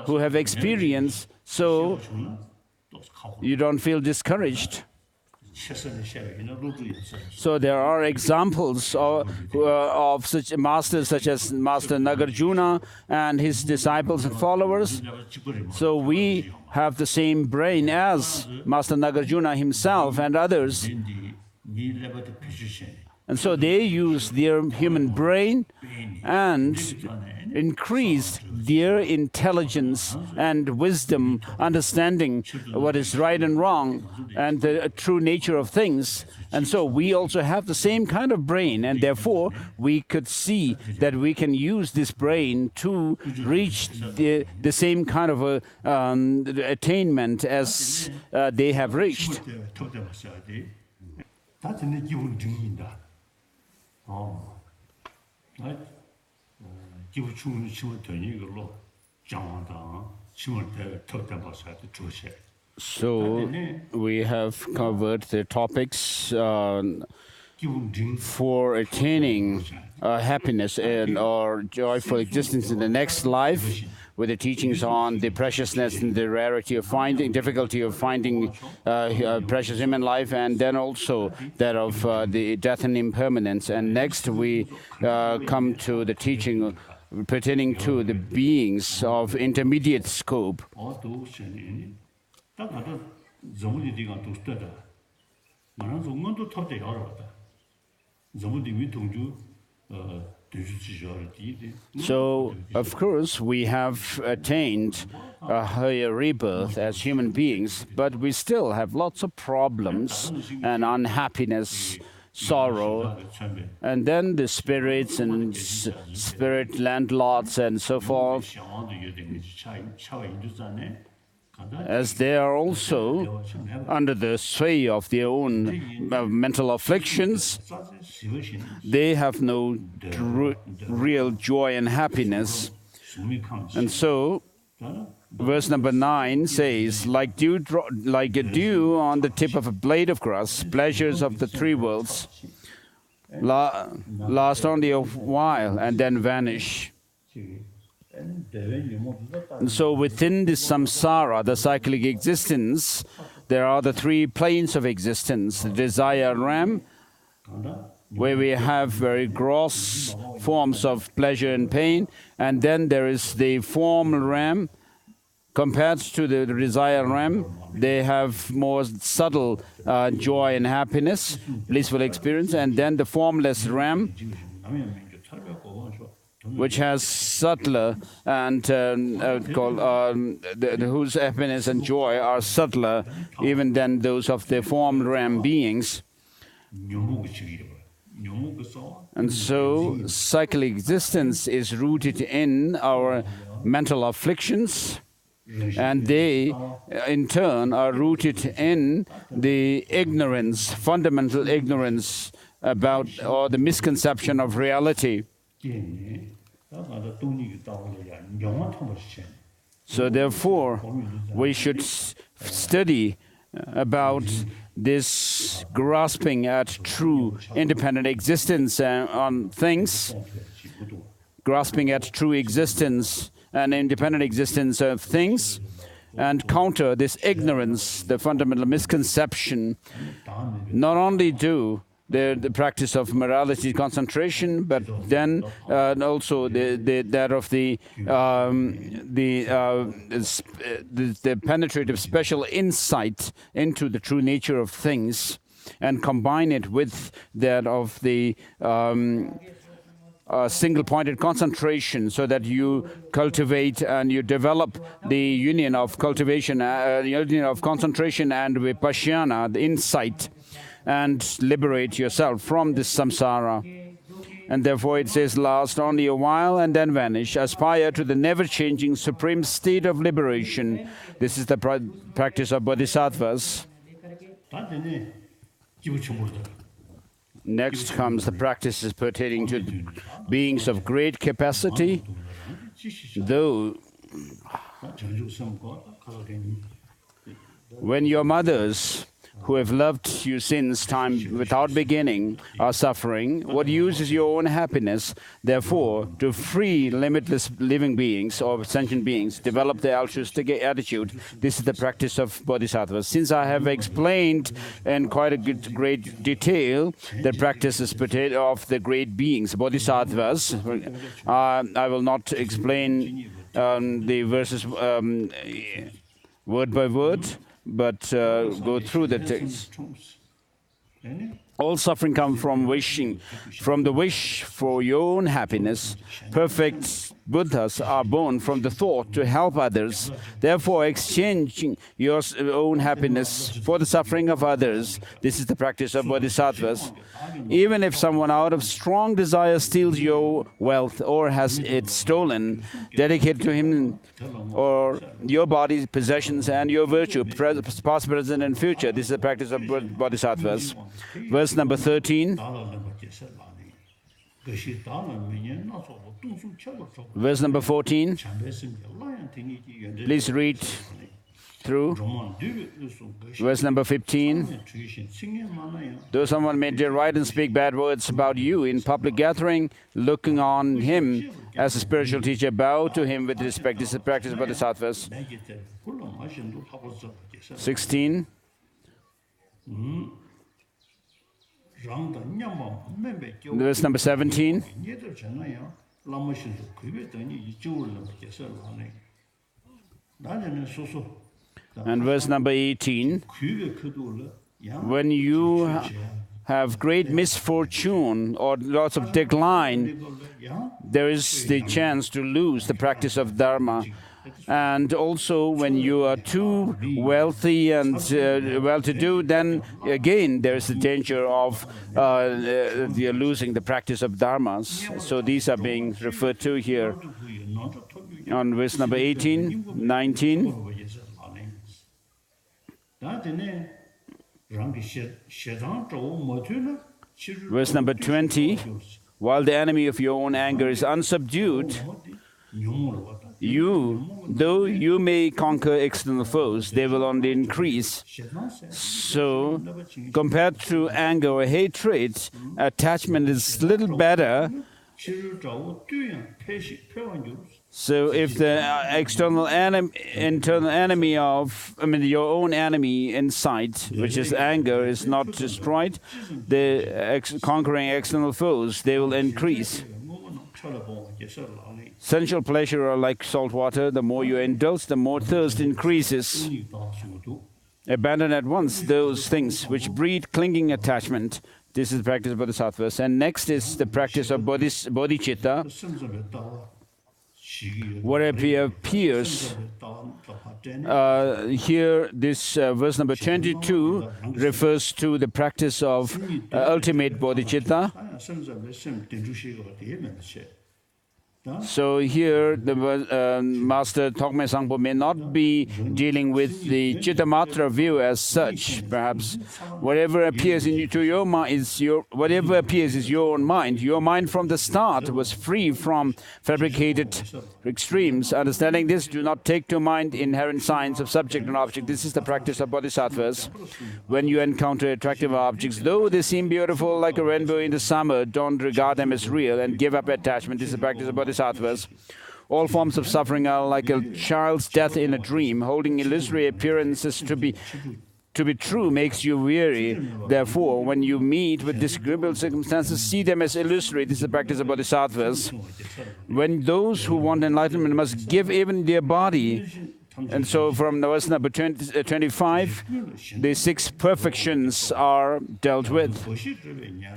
who have experience, so you don't feel discouraged. So there are examples of such masters, such as Master Nagarjuna and his disciples and followers. So we have the same brain as Master Nagarjuna himself and others. And so they use their human brain and increased their intelligence and wisdom, understanding what is right and wrong and the true nature of things. And so we also have the same kind of brain, and therefore we could see that we can use this brain to reach the same kind of attainment as they have reached. So we have covered the topics for attaining happiness or joyful existence in the next life, with the teachings on the preciousness and the rarity of finding, difficulty of finding precious human life, and then also that of the death and impermanence. And next we come to the teaching pertaining to the beings of intermediate scope. So, of course, we have attained a higher rebirth as human beings, but we still have lots of problems and unhappiness, sorrow, and then the spirits and spirit landlords and so forth, as they are also under the sway of their own mental afflictions, they have no real joy and happiness. And so, verse number 9 says, like a dew on the tip of a blade of grass, pleasures of the three worlds last only a while and then vanish. And so within this samsara, the cyclic existence, there are the three planes of existence. The desire realm, where we have very gross forms of pleasure and pain, and then there is the formal realm. Compared to the desire realm, they have more subtle joy and happiness, blissful experience, and then the formless realm, which has subtler and whose happiness and joy are subtler even than those of the formed realm beings. And so, cyclic existence is rooted in our mental afflictions, and they, in turn, are rooted in the ignorance, fundamental ignorance about, or the misconception of reality. So therefore, we should study about this grasping at true independent existence on things, grasping at true existence and independent existence of things, and counter this ignorance, the fundamental misconception, not only do the practice of morality concentration, but then also that of the penetrative special insight into the true nature of things, and combine it with that of the single-pointed concentration, so that you cultivate and you develop the union of cultivation, union of concentration and vipassana, the insight, and liberate yourself from this samsara. And therefore it says, last only a while and then vanish. Aspire to the never-changing supreme state of liberation. This is the practice of Bodhisattvas. Next comes the practices pertaining to beings of great capacity, though when your mothers, who have loved you since time without beginning, are suffering, what use is your own happiness? Therefore, to free limitless living beings or sentient beings, develop the altruistic attitude. This is the practice of Bodhisattvas. Since I have explained in quite a great detail the practices of the great beings, Bodhisattvas, I will not explain the verses word by word, but go through the text. All suffering comes from wishing, from the wish for your own happiness. Perfect Buddhas are born from the thought to help others. Therefore, exchanging your own happiness for the suffering of others. This is the practice of Bodhisattvas. Even if someone out of strong desire steals your wealth or has it stolen, dedicate to him or your body, possessions, and your virtue, past, present, and future. This is the practice of Bodhisattvas. Verse number 13. Verse number 14. Please read through. Verse number 15. Though someone may deride and speak bad words about you in public gathering, looking on him as a spiritual teacher, bow to him with respect. This is the practice of Bodhisattvas. 16. Verse number 17. And verse number 18. When you have great misfortune or lots of decline, there is the chance to lose the practice of Dharma. And also, when you are too wealthy and well-to-do, then again there is the danger of losing the practice of dharmas. So these are being referred to here on verse number 18, 19. Verse number 20. While the enemy of your own anger is unsubdued, though you may conquer external foes, they will only increase. So, compared to anger or hatred, attachment is little better. So, if the internal enemy your own enemy inside, which is anger, is not destroyed, the conquering external foes, they will increase. Sensual pleasure are like salt water. The more you indulge, the more thirst increases. Abandon at once those things which breed clinging attachment. This is the practice of Bodhisattvas. And next is the practice of Bodhicitta. Whatever appears, here this verse number 22 refers to the practice of ultimate Bodhicitta. So here the Master Tonglen Sangpo may not be dealing with the Chittamatra view as such. Perhaps whatever appears to your mind is whatever appears is your own mind. Your mind from the start was free from fabricated extremes. Understanding this, do not take to mind inherent signs of subject and object. This is the practice of Bodhisattvas. When you encounter attractive objects, though they seem beautiful like a rainbow in the summer, don't regard them as real and give up attachment. This is the practice of Bodhisattvas. All forms of suffering are like a child's death in a dream. Holding illusory appearances to be true makes you weary. Therefore, when you meet with disagreeable circumstances, see them as illusory. This is the practice of Bodhisattvas. When those who want enlightenment must give even their body. And so from verse number 25, the 6 perfections are dealt with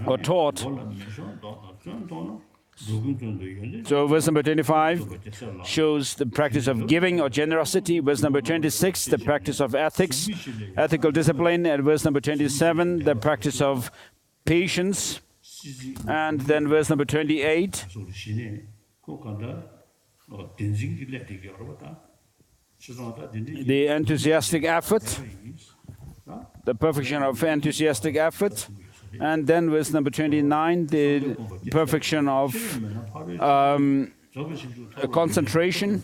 or taught. So verse number 25 shows the practice of giving or generosity. Verse number 26, the practice of ethics, ethical discipline. And verse number 27, the practice of patience. And then verse number 28, the enthusiastic effort, the perfection of enthusiastic effort. And then verse number 29, the perfection of concentration,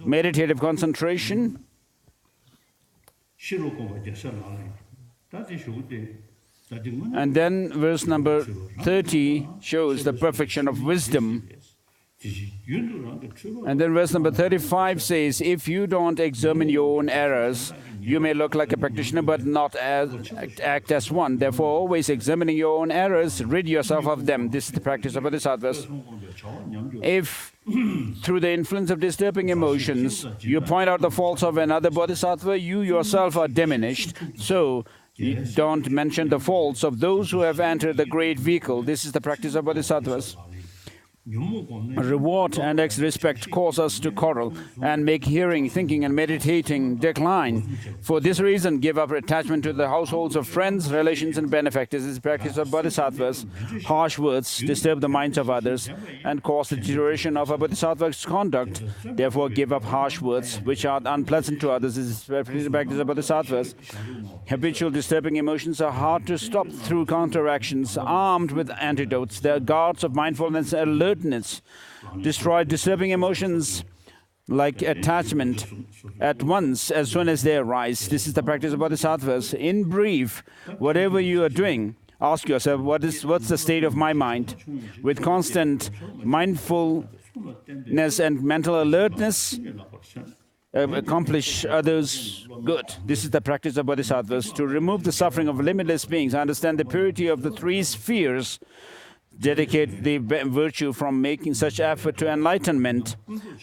meditative concentration. And then verse number 30 shows the perfection of wisdom. And then verse number 35 says, if you don't examine your own errors, you may look like a practitioner but not act as one. Therefore, always examining your own errors, rid yourself of them. This is the practice of Bodhisattvas. If, through the influence of disturbing emotions, you point out the faults of another Bodhisattva, you yourself are diminished. So, you don't mention the faults of those who have entered the great vehicle. This is the practice of Bodhisattvas. Reward and respect cause us to quarrel and make hearing, thinking and meditating decline. For this reason, give up attachment to the households of friends, relations and benefactors. This is the practice of Bodhisattvas. Harsh words disturb the minds of others and cause the deterioration of a Bodhisattva's conduct. Therefore, give up harsh words which are unpleasant to others. This is the practice of Bodhisattvas. Habitual disturbing emotions are hard to stop through counteractions. Armed with antidotes, they are guards of mindfulness and alertness. Destroy disturbing emotions like attachment at once as soon as they arise. This is the practice of Bodhisattvas. In brief, whatever you are doing, ask yourself, what's the state of my mind? With constant mindfulness and mental alertness, accomplish others good. This is the practice of Bodhisattvas. To remove the suffering of limitless beings, understand the purity of the 3 spheres, dedicate the virtue from making such effort to enlightenment.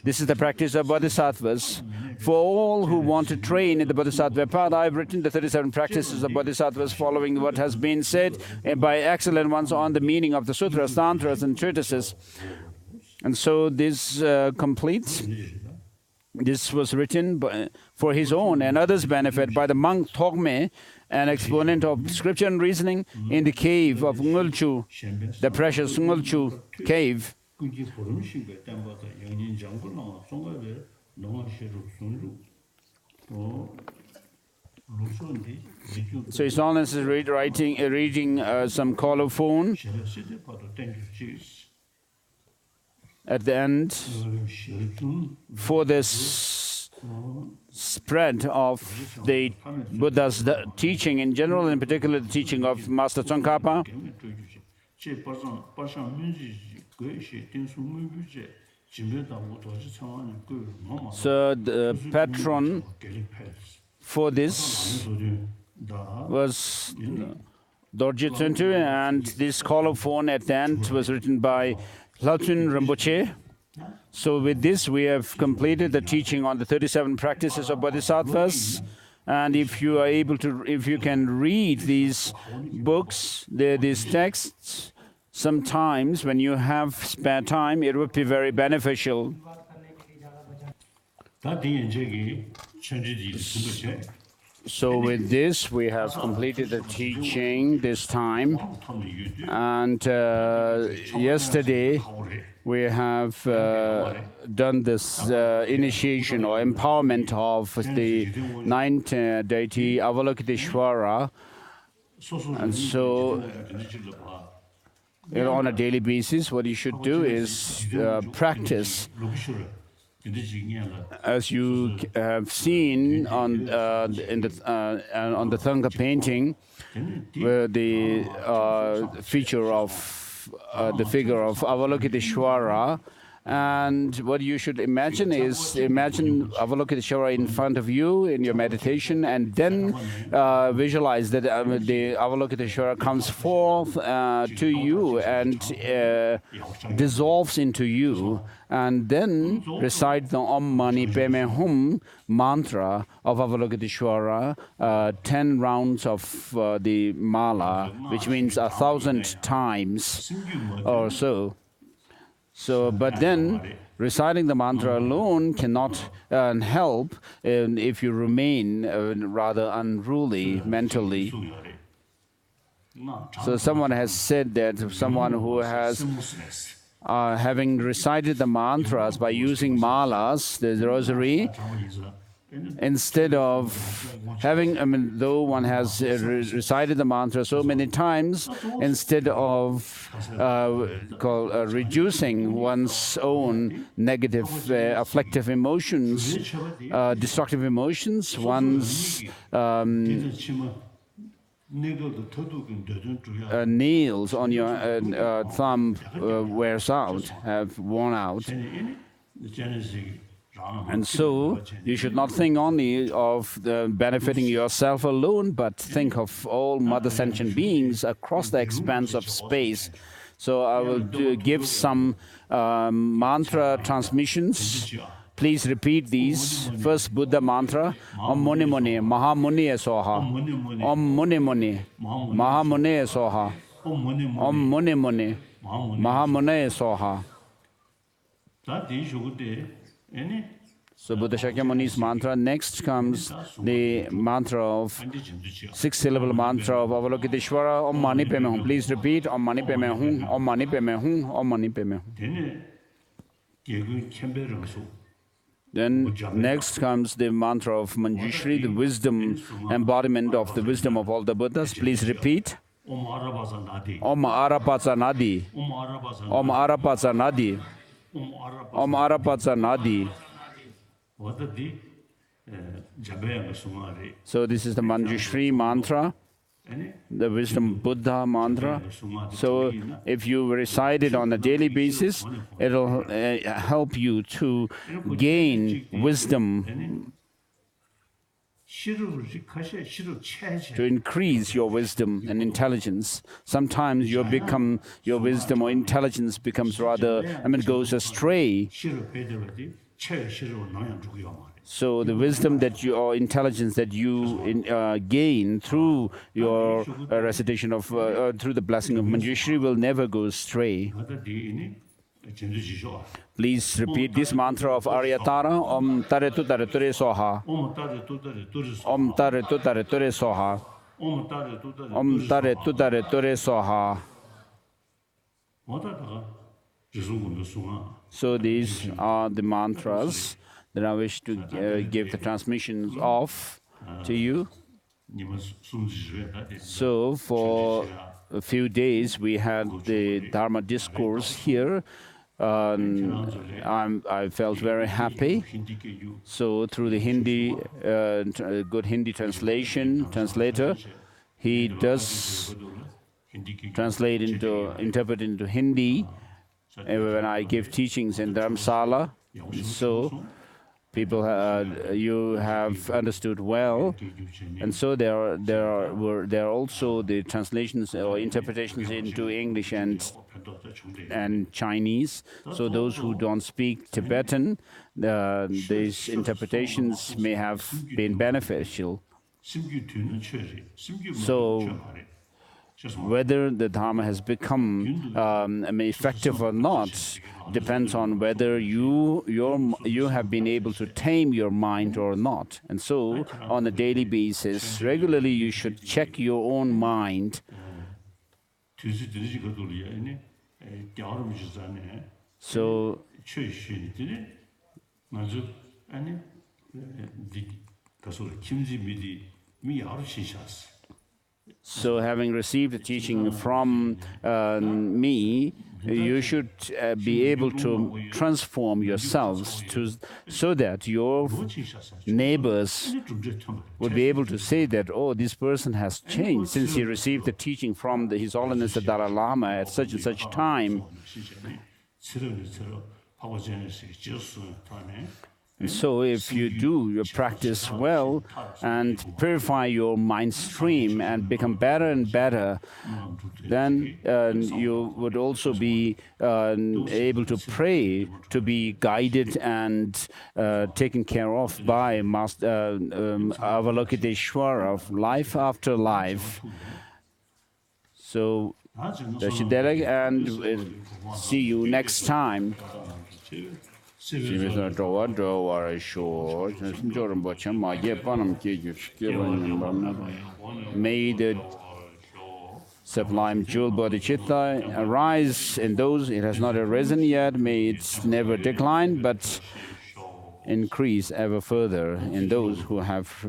This is the practice of Bodhisattvas. For all who want to train in the Bodhisattva path, I have written the 37 practices of Bodhisattvas following what has been said by excellent ones on the meaning of the sutras, tantras, and treatises. And so this completes. This was written for his own and others' benefit by the monk Tonglen, an exponent of scripture and reasoning in the cave of Ngulchu, the precious Ngulchu cave. So His Holiness is reading some colophon at the end for this spread of the Buddha's teaching in general, in particular the teaching of Master Tsongkhapa. So the patron for this was Dorje Tsuntu, and this colophon at the end was written by Latun Rinpoche. So with this, we have completed the teaching on the 37 practices of Bodhisattvas. And if you are able to, if you can read these books, these texts, sometimes when you have spare time, it would be very beneficial. So with this, we have completed the teaching this time. And yesterday, we have done this initiation or empowerment of the ninth deity, Avalokiteshvara. And so, on a daily basis, what you should do is practice. As you have seen on the Thangka painting, where the feature of the figure of Avalokiteshvara, and what you should imagine is imagine Avalokiteshvara in front of you in your meditation, and then visualize that the Avalokiteshvara comes forth to you and dissolves into you, and then recite the Om Mani Padme Hum mantra of Avalokiteshvara, 10 rounds of the mala, which means 1,000 times or so. So, but then reciting the mantra alone cannot help if you remain rather unruly mentally. So someone has said that someone who has having recited the mantras by using malas, the rosary, instead of having, though one has recited the mantra so many times, instead of reducing one's own negative, afflictive emotions, destructive emotions, one's nails on your thumb wears out, have worn out. And so, you should not think only of benefiting yourself alone, but think of all mother sentient beings across the expanse of space. So I will give some mantra transmissions. Please repeat these. First Buddha mantra, Om Muni Muni, Maha Muni Soha. Om Muni Muni, Maha Muni Soha. Om Muni Muni, Maha Muni Soha. So Buddha Shakyamuni's mantra. Next comes the mantra of 6-syllable mantra of Avalokiteshvara, Om Mani Padme Hum. Please repeat, Om Mani Padme Hum, Om Mani Padme Hum, Om Mani Padme Hum. Then next comes the mantra of Manjushri, the wisdom embodiment of the wisdom of all the Buddhas. Please repeat. Om Arapatsa Nadi. Om Arapatsa Nadi. Om Arapatsa Nadi. So this is the Manjushri mantra, the wisdom Buddha mantra. So if you recite it on a daily basis, it'll help you to gain wisdom, to increase your wisdom and intelligence. Sometimes your wisdom or intelligence becomes rather, goes astray. So the wisdom that you or intelligence that you gain through your recitation of through the blessing of Manjushri will never go astray. Please repeat this mantra of Aryatara. Om Tare Tu Tare Ture Soha. Om Tare Tu Tare Ture Soha. Om Tare Tu Tare Ture Soha. So these are the mantras that I wish to give the transmissions of to you. So for a few days we had the Dharma discourse here. I felt very happy. So through the Hindi, good Hindi translator, he does interpret into Hindi when I give teachings in Dharamsala. So people, you have understood well, and so there are also the translations or interpretations into English and Chinese. So those who don't speak Tibetan, these interpretations may have been beneficial. So whether the Dharma has become effective or not depends on whether you have been able to tame your mind or not. And so, on a daily basis, regularly you should check your own mind. So, so having received the teaching from me, you should be able to transform yourselves so that your neighbors would be able to say that, oh, this person has changed since he received the teaching from His Holiness the Dalai Lama at such and such time. And so if you do your practice well and purify your mind stream and become better and better, then you would also be able to pray to be guided and taken care of by Master Avalokiteshvara of life after life. So, Dashidelek, and we'll see you next time. May the sublime jewel Bodhichitta arise in those it has not arisen yet. May it never decline, but increase ever further in those who have.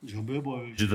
Dedication